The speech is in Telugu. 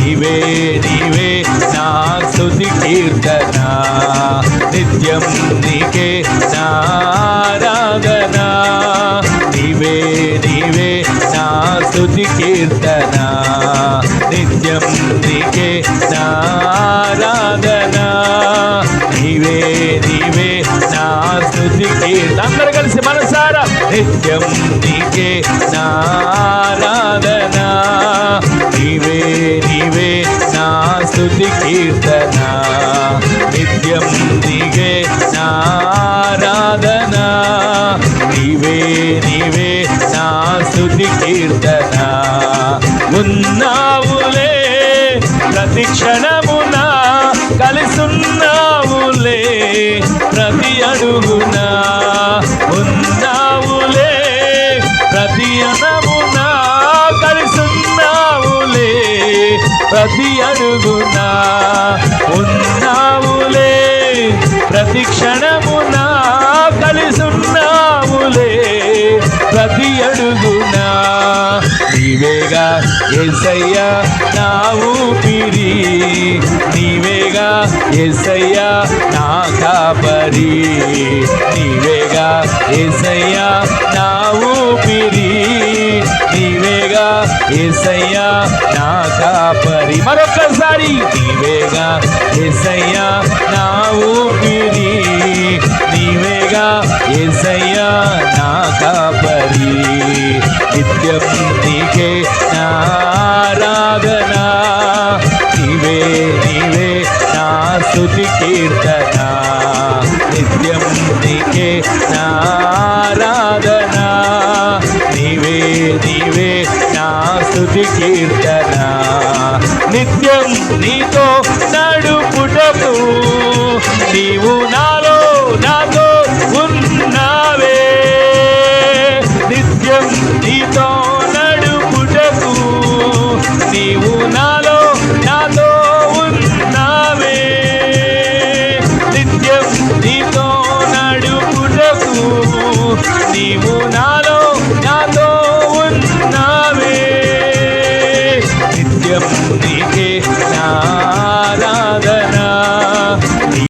నీవే నీవే నా స్తుతి కీర్తన, నిత్యం నీకే నా ఆరాధన. నీవే నీవే నా స్తుతి కీర్తన, నిత్యం నీకే నా ఆరాధన. నీవే నీవే నా స్తుతి కీర్తన, అందరూ కలిసి మనసారా. నిత్యం నీకే నా ఆరాధన, నీవే నీవే నా స్తుతి కీర్తన, నిత్యం నీకే నా ఆరాధన. నీవే నీవే నా స్తుతి కీర్తన. ఉన్నావులే ప్రతి క్షణమున, కలిసున్నావులే ప్రతి అడుగున. ఉన్నావులే ప్రతి అణమున, కలిసున్నావులే ప్రతి అడుగున. ఉన్నావులే ప్రతి క్షణమున, కలిసున్నావులే ప్రతి అడుగున. నీవేగా యేసయ్యా నా ఊపిరి, నీవేగా యేసయ్యా నా కాపరి. నీవేగా యేసయ్యా నా ఊపిరి, నీవేగా యేసయ్యా నా కాపరి. మరొకసారి నీవేగా యేసయ్యా నా ఊపిరి, నీవేగా యేసయ్యా నా కాపరి. నిత్యం నీకే నా ఆరాధన, నీవే నీవే నా స్తుతి కీర్తన, నిత్యం నీకే నా ఆరాధన. నీవే నీవే నా స్తుతి కీర్తన, నిత్యం నీతో నడుపుటకు నీవు నా